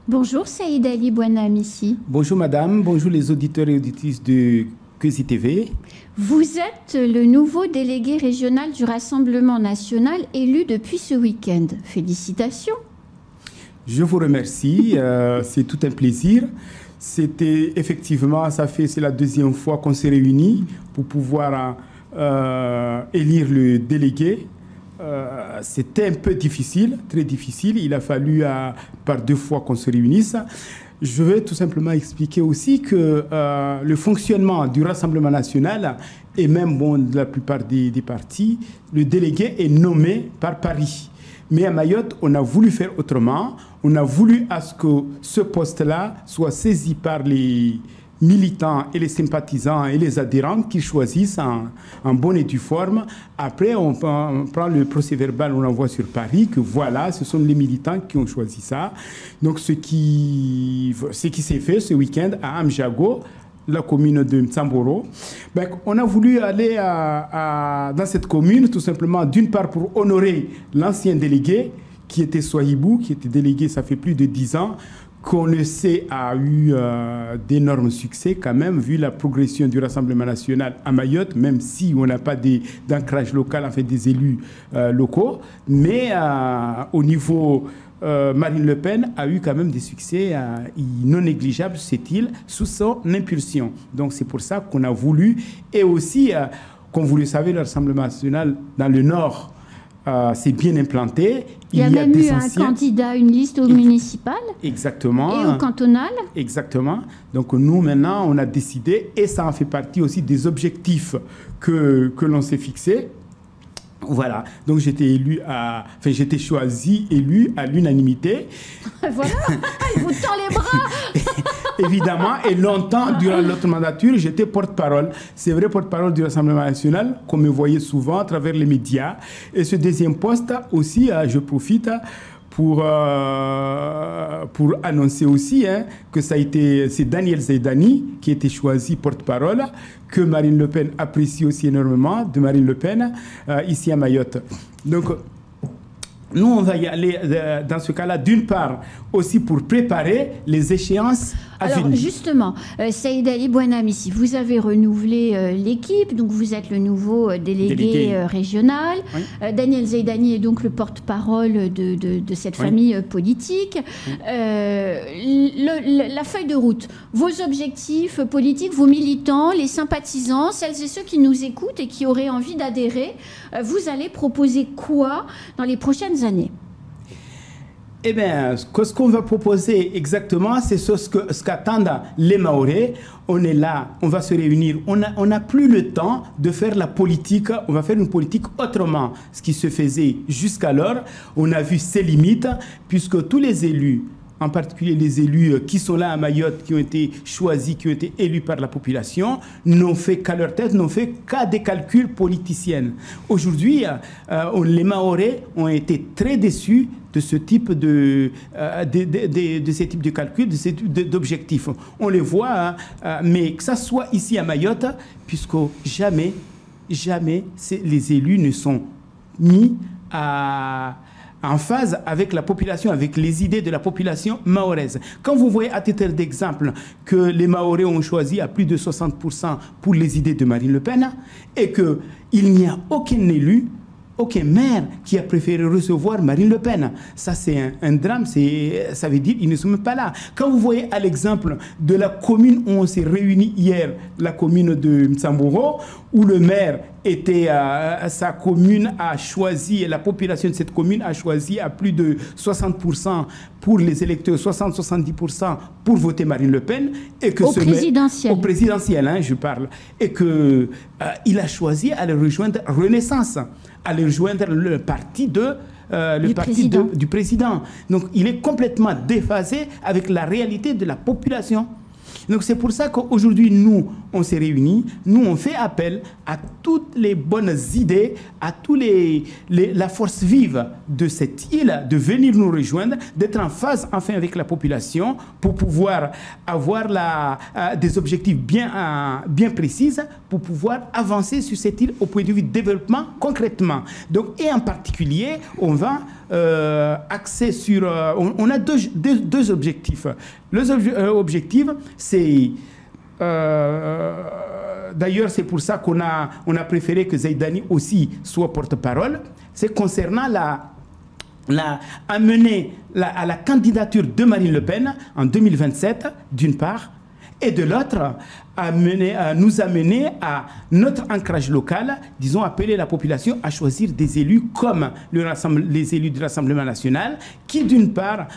Bonjour Saïd Ali Bouanamissi. Bonjour madame, bonjour les auditeurs et auditrices de Keuzi TV. Vous êtes le nouveau délégué régional du Rassemblement national élu depuis ce week-end. Félicitations. Je vous remercie, c'est tout un plaisir. C'était effectivement, c'est la deuxième fois qu'on s'est réunis pour pouvoir élire le délégué. C'était un peu difficile, très difficile. Il a fallu par deux fois qu'on se réunisse. Je vais tout simplement expliquer aussi que le fonctionnement du Rassemblement national et même de la plupart des partis, le délégué est nommé par Paris. Mais à Mayotte, on a voulu faire autrement. On a voulu à ce que ce poste-là soit saisi par les militants et les sympathisants et les adhérents qui choisissent en bonne et due forme. Après, on prend le procès-verbal, on l'envoie sur Paris, que voilà, ce sont les militants qui ont choisi ça. Donc, ce qui s'est fait ce week-end à Amjago, la commune de Mtsamboro, on a voulu aller dans cette commune, tout simplement, d'une part pour honorer l'ancien délégué, qui était Swahibou, qui était délégué, ça fait plus de 10 ans, qu'on le sait a eu d'énormes succès quand même, vu la progression du Rassemblement national à Mayotte, même si on n'a pas d'ancrage local, en fait des élus locaux. Mais au niveau, Marine Le Pen a eu quand même des succès non négligeables, c'est-il, sous son impulsion. Donc c'est pour ça qu'on a voulu, et aussi, comme vous le savez, le Rassemblement national dans le Nord, c'est bien implanté. Il y a même eu un candidat, une liste au municipal. Exactement. Et au cantonal. Exactement. Donc nous, maintenant, on a décidé, et ça en fait partie aussi des objectifs que l'on s'est fixés. Voilà. Donc j'étais choisi, élu à l'unanimité. Voilà. Il vous tend les bras. Évidemment, et longtemps, durant l'autre mandature, j'étais porte-parole. C'est vrai, porte-parole du Rassemblement national, qu'on me voyait souvent à travers les médias. Et ce deuxième poste aussi, je profite pour annoncer aussi que c'est Daniel Zaidani qui a été choisi porte-parole, que Marine Le Pen apprécie aussi énormément, de Marine Le Pen, ici à Mayotte. Donc, nous, on va y aller dans ce cas-là, d'une part, aussi pour préparer les échéances à venir. Alors, justement, Saïd Ali Bouanamissi, vous avez renouvelé l'équipe, donc vous êtes le nouveau délégué régional. Oui. Daniel Zaidani est donc le porte-parole de cette famille politique. Oui. La feuille de route, vos objectifs politiques, vos militants, les sympathisants, celles et ceux qui nous écoutent et qui auraient envie d'adhérer, vous allez proposer quoi dans les prochaines années? Eh bien, ce qu'on va proposer exactement, c'est ce qu'attendent les Mahorais. On est là, on va se réunir. On n'a plus le temps de faire la politique. On va faire une politique autrement. Ce qui se faisait jusqu'alors, on a vu ses limites, puisque tous les élus, en particulier les élus qui sont là à Mayotte, qui ont été choisis, qui ont été élus par la population, n'ont fait qu'à leur tête, n'ont fait qu'à des calculs politiciens. Aujourd'hui, les Mahorais ont été très déçus de ce type de ces types de calculs, de ces types d'objectifs. On les voit, mais que ça soit ici à Mayotte, puisque jamais les élus ne sont mis en phase avec la population, avec les idées de la population mahoraise. Quand vous voyez à titre d'exemple que les Mahorais ont choisi à plus de 60% pour les idées de Marine Le Pen et qu'il n'y a aucun élu, aucun maire qui a préféré recevoir Marine Le Pen. Ça, c'est un drame. Ça veut dire qu'ils ne sont même pas là. Quand vous voyez à l'exemple de la commune où on s'est réunis hier, la commune de Mtsamboro, où le maire était sa commune a choisi, la population de cette commune a choisi à plus de 60% pour les électeurs, 60-70% pour voter Marine Le Pen. Et que au présidentiel. Au présidentiel, je parle. Et qu'il a choisi à le rejoindre Renaissance, à le rejoindre le parti du président. Donc il est complètement déphasé avec la réalité de la population. Donc c'est pour ça qu'aujourd'hui, nous, on s'est réunis, nous, on fait appel à toutes les bonnes idées, à tous la force vive de cette île, de venir nous rejoindre, d'être en phase enfin avec la population pour pouvoir avoir des objectifs bien précis, pour pouvoir avancer sur cette île au point de vue développement concrètement. Donc, et en particulier, on va axer sur... on a deux objectifs. L'objectif, c'est... D'ailleurs, c'est pour ça qu'on a préféré que Zeidani aussi soit porte-parole. C'est concernant amener à la candidature de Marine Le Pen en 2027, d'une part, et de l'autre, nous amener à notre ancrage local, disons, appeler la population à choisir des élus comme les élus du Rassemblement national, qui, d'une part,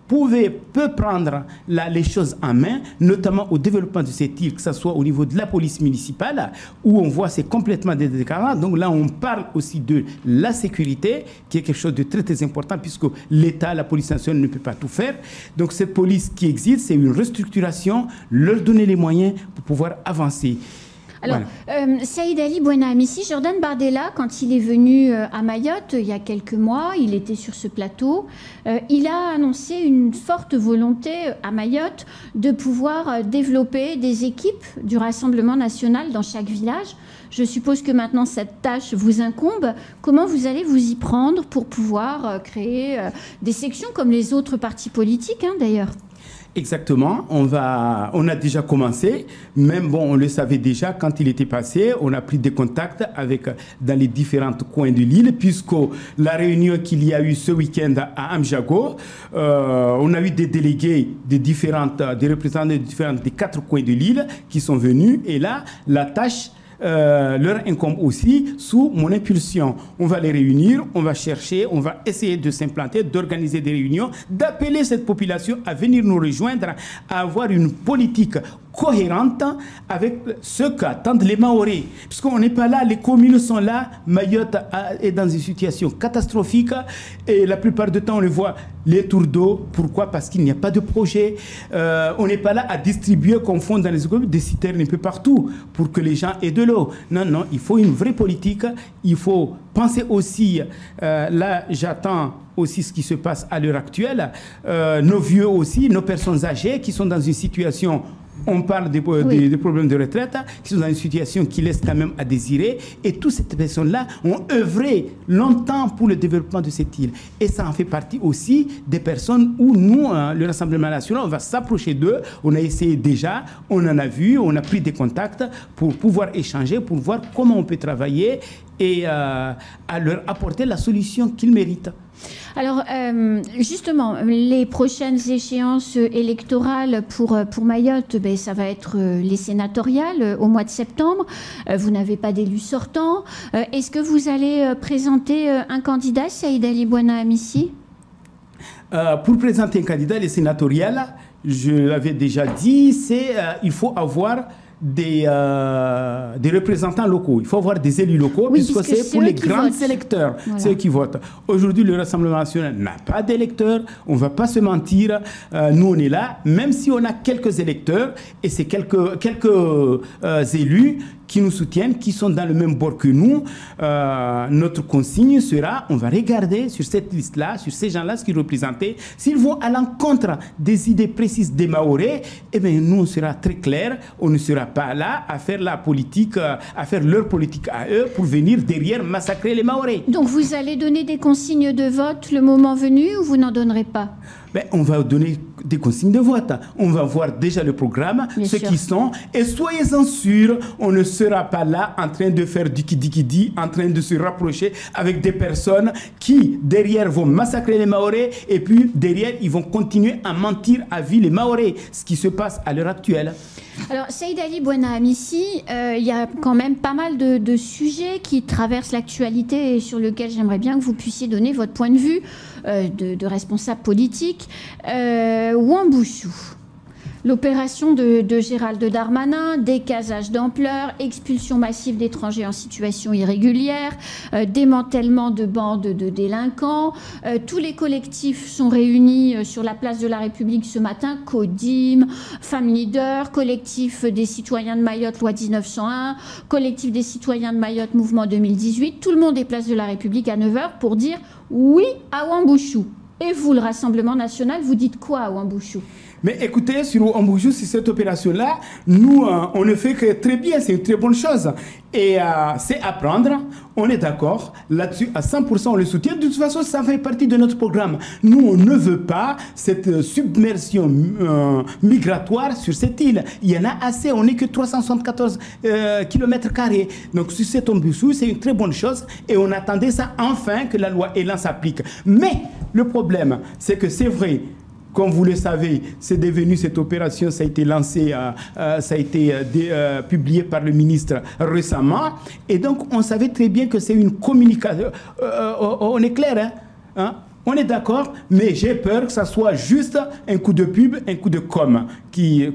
peut prendre les choses en main, notamment au développement de cette île, que ce soit au niveau de la police municipale, où on voit c'est complètement déclarant. Donc là, on parle aussi de la sécurité, qui est quelque chose de très, très important, puisque l'État, la police nationale ne peut pas tout faire. Donc cette police qui existe, c'est une restructuration, leur donner les moyens pour pouvoir avancer. Alors, voilà. Saïd Ali Bouena Amissi, Jordan Bardella, quand il est venu à Mayotte il y a quelques mois, il était sur ce plateau, il a annoncé une forte volonté à Mayotte de pouvoir développer des équipes du Rassemblement national dans chaque village. Je suppose que maintenant cette tâche vous incombe. Comment vous allez vous y prendre pour pouvoir créer des sections comme les autres partis politiques, d'ailleurs ? Exactement, on a déjà commencé, même bon, on le savait déjà quand il était passé, on a pris des contacts dans les différents coins de l'île, puisque la réunion qu'il y a eu ce week-end à Amjago, on a eu des délégués des représentants des 4 coins de l'île qui sont venus, et là, la tâche leur incombe aussi sous mon impulsion. On va les réunir, on va chercher, on va essayer de s'implanter, d'organiser des réunions, d'appeler cette population à venir nous rejoindre, à avoir une politique cohérente avec ce qu'attendent les Mahorais. Puisqu'on n'est pas là, les communes sont là, Mayotte est dans une situation catastrophique et la plupart du temps on le voit, les tours d'eau. Pourquoi? Parce qu'il n'y a pas de projet. On n'est pas là à distribuer, confondre dans les écoles, des citernes un peu partout pour que les gens aient de l'eau. Non, non, il faut une vraie politique. Il faut penser aussi, là j'attends aussi ce qui se passe à l'heure actuelle, nos vieux aussi, nos personnes âgées qui sont dans une situation... On parle des problèmes de retraite qui sont dans une situation qui laisse quand même à désirer. Et toutes ces personnes-là ont œuvré longtemps pour le développement de cette île. Et ça en fait partie aussi des personnes où nous, le Rassemblement national, on va s'approcher d'eux. On a essayé déjà, on en a vu, on a pris des contacts pour pouvoir échanger, pour voir comment on peut travailler et à leur apporter la solution qu'ils méritent. Alors, justement, les prochaines échéances électorales pour Mayotte, ça va être les sénatoriales au mois de septembre. Vous n'avez pas d'élu sortant. Est-ce que vous allez présenter un candidat, Saïd Ali Bouena Amissi? Pour présenter un candidat, les sénatoriales, je l'avais déjà dit, il faut avoir des représentants locaux. Il faut avoir des élus locaux, oui, puisque c'est pour les grands électeurs, voilà. C'est eux qui votent. Aujourd'hui, le Rassemblement national n'a pas d'électeurs, on ne va pas se mentir, nous on est là, même si on a quelques électeurs, et c'est quelques élus qui nous soutiennent, qui sont dans le même bord que nous. Notre consigne sera, on va regarder sur cette liste-là, sur ces gens-là, ce qu'ils représentaient. S'ils vont à l'encontre des idées précises des Mahorais, eh bien, nous, on sera très clair, on ne sera pas là à faire la politique, à faire leur politique à eux pour venir derrière massacrer les Mahorais. Donc, vous allez donner des consignes de vote le moment venu ou vous n'en donnerez pas? On va donner des consignes de vote. On va voir déjà le programme, ceux qui sont. Et soyez-en sûrs, on ne sera pas là en train de faire du kidi-kidi, en train de se rapprocher avec des personnes qui, derrière, vont massacrer les Mahorais et puis, derrière, ils vont continuer à mentir à vie les Mahorais, ce qui se passe à l'heure actuelle. Alors, Saïd Ali Bouena Amissi, il y a quand même pas mal de sujets qui traversent l'actualité et sur lesquels j'aimerais bien que vous puissiez donner votre point de vue de responsable politique. Ouamboussou. L'opération de Gérald Darmanin, décasage d'ampleur, expulsion massive d'étrangers en situation irrégulière, démantèlement de bandes de délinquants. Tous les collectifs sont réunis sur la place de la République ce matin. CODIM, Femmes Leader, collectif des citoyens de Mayotte, loi 1901, collectif des citoyens de Mayotte, mouvement 2018. Tout le monde est place de la République à 9h pour dire oui à Ouambouchou. Et vous, le Rassemblement national, vous dites quoi à Ouambouchou? Mais écoutez, sur Ouambouchou, sur cette opération-là, nous, on ne fait que très bien, c'est une très bonne chose. Et c'est à prendre, on est d'accord, là-dessus, à 100%, on le soutient. De toute façon, ça fait partie de notre programme. Nous, on ne veut pas cette submersion migratoire sur cette île. Il y en a assez, on n'est que 374 km². Donc, sur cet Ouambouchou, c'est une très bonne chose. Et on attendait ça, enfin, que la loi Elan s'applique. Mais le problème, c'est que c'est vrai, comme vous le savez, c'est devenu cette opération, ça a été lancé, ça a été publié par le ministre récemment. Et donc, on savait très bien que c'est une communication. On est clair, hein? On est d'accord, mais j'ai peur que ça soit juste un coup de pub, un coup de com, que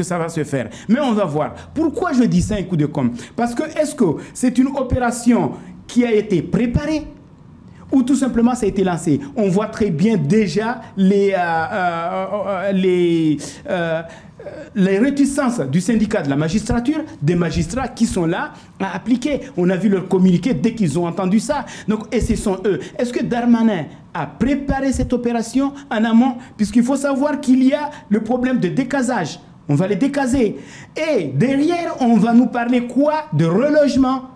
ça va se faire. Mais on va voir. Pourquoi je dis ça, un coup de com? Parce que est-ce que c'est une opération qui a été préparée? Ou tout simplement ça a été lancé. On voit très bien déjà les réticences du syndicat de la magistrature, des magistrats qui sont là à appliquer. On a vu leur communiqué dès qu'ils ont entendu ça. Donc, et ce sont eux. Est-ce que Darmanin a préparé cette opération en amont? Puisqu'il faut savoir qu'il y a le problème de décasage. On va les décaser. Et derrière, on va nous parler quoi? De relogement.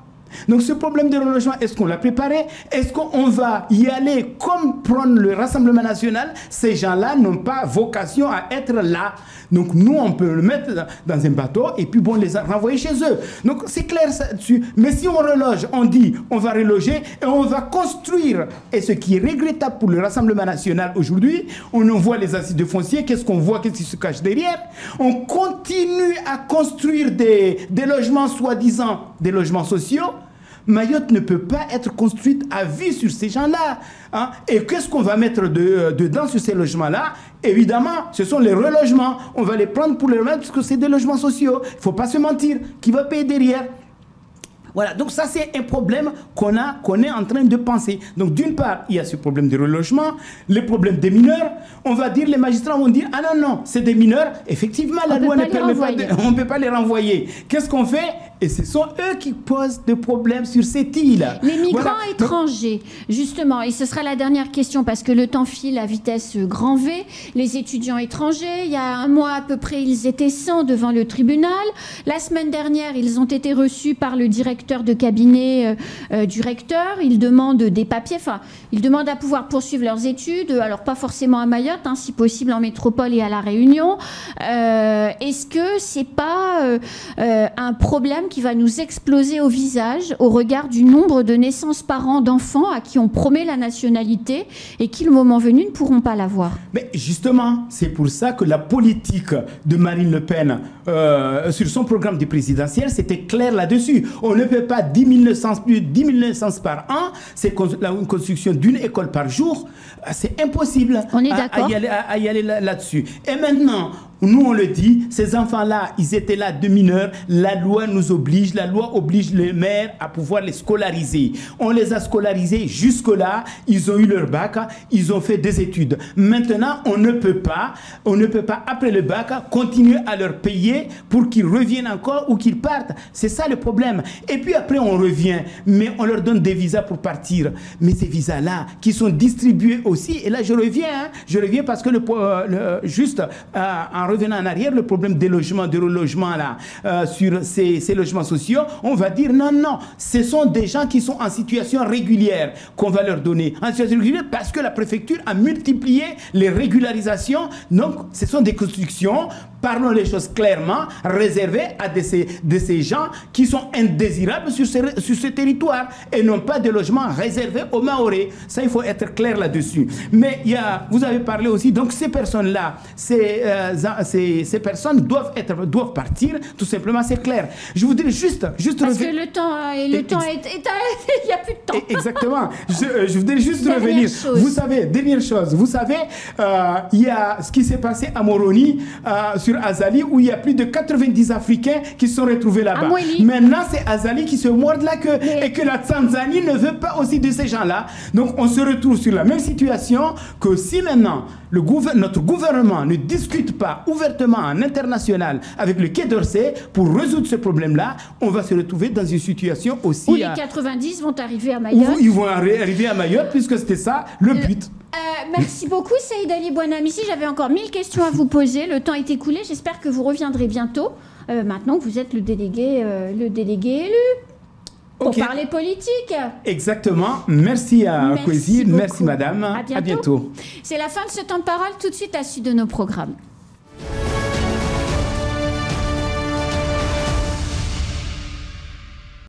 Donc ce problème de relogement, est-ce qu'on l'a préparé? Est-ce qu'on va y aller comme prendre le Rassemblement national? Ces gens-là n'ont pas vocation à être là. Donc nous, on peut le mettre dans un bateau et puis bon, les renvoyer chez eux. Donc c'est clair ça dessus. Mais si on reloge, on dit on va reloger et on va construire. Et ce qui est regrettable pour le Rassemblement national aujourd'hui, on envoie les assises de foncier. Qu'est-ce qu'on voit? Qu'est-ce qui se cache derrière? On continue à construire des logements soi-disant des logements sociaux. Mayotte ne peut pas être construite à vie sur ces gens-là. Hein? Et qu'est-ce qu'on va mettre dedans sur ces logements-là? Évidemment, ce sont les relogements. On va les prendre pour les remettre parce que c'est des logements sociaux. Il ne faut pas se mentir. Qui va payer derrière? Voilà, donc ça c'est un problème qu'on est en train de penser. Donc d'une part, il y a ce problème de relogement, les problèmes des mineurs. On va dire, les magistrats vont dire, ah non, non, c'est des mineurs. Effectivement, la loi ne permet pas, on ne peut pas les renvoyer. Qu'est-ce qu'on fait? Et ce sont eux qui posent des problèmes sur cette île. Les migrants étrangers, justement, et ce sera la dernière question parce que le temps file à vitesse grand V. Les étudiants étrangers, il y a un mois à peu près, ils étaient 100 devant le tribunal. La semaine dernière, ils ont été reçus par le directeur de cabinet du recteur. Ils demandent des papiers, enfin, ils demandent à pouvoir poursuivre leurs études, alors pas forcément à Mayotte, hein, si possible en métropole et à La Réunion. Est-ce que c'est pas un problème qui va nous exploser au visage au regard du nombre de naissances par an d'enfants à qui on promet la nationalité et qui, le moment venu, ne pourront pas l'avoir? Mais justement, c'est pour ça que la politique de Marine Le Pen sur son programme de présidentiel, c'était clair là-dessus. On ne peut pas 10 000 naissances par an, c'est une construction d'une école par jour, c'est impossible. On est d'accord à y aller là-dessus. Et maintenant, nous on le dit, ces enfants-là, ils étaient là de mineurs, la loi nous oblige, la loi oblige les mères à pouvoir les scolariser. On les a scolarisés jusque-là, ils ont eu leur bac, ils ont fait des études. Maintenant, on ne peut pas après le bac continuer à leur payer pour qu'ils reviennent encore ou qu'ils partent. C'est ça le problème. Et puis après on revient, mais on leur donne des visas pour partir. Mais ces visas-là qui sont distribués aussi, et là je reviens parce que juste en revenant en arrière, le problème des logements, de relogement là, sur ces logements sociaux, on va dire non, non, ce sont des gens qui sont en situation régulière qu'on va leur donner. En situation régulière parce que la préfecture a multiplié les régularisations. Donc, ce sont des constructions, parlons les choses clairement, réservées à de ces gens qui sont indésirables sur ce territoire et non pas des logements réservés aux Maorés. Ça, il faut être clair là-dessus. Mais vous avez parlé aussi, donc ces personnes-là, ces personnes doivent partir, tout simplement, c'est clair. Je vous dis juste parce que le temps est il n'y a plus de temps. Exactement. Je voudrais juste revenir. Vous savez, dernière chose, vous savez, il y a ce qui s'est passé à Moroni, sur Azali, où il y a plus de 90 Africains qui se sont retrouvés là-bas. Maintenant, c'est Azali qui se mord la queue et que la Tanzanie ne veut pas aussi de ces gens-là. Donc, on se retrouve sur la même situation que si maintenant notre gouvernement ne discute pas ouvertement en international avec le Quai d'Orsay pour résoudre ce problème-là, on va se retrouver dans une situation aussi... Où les 90 vont arriver à Mayotte. Où ils vont arriver à Mayotte, puisque c'était ça le but. Merci beaucoup, Saïd Ali Bouanamissi. J'avais encore 1000 questions à vous poser. Le temps est écoulé. J'espère que vous reviendrez bientôt. Maintenant que vous êtes le délégué élu. Pour parler politique. Exactement. Merci à Kwesi. Merci, madame. À bientôt. C'est la fin de ce temps de parole. Tout de suite à la suite de nos programmes.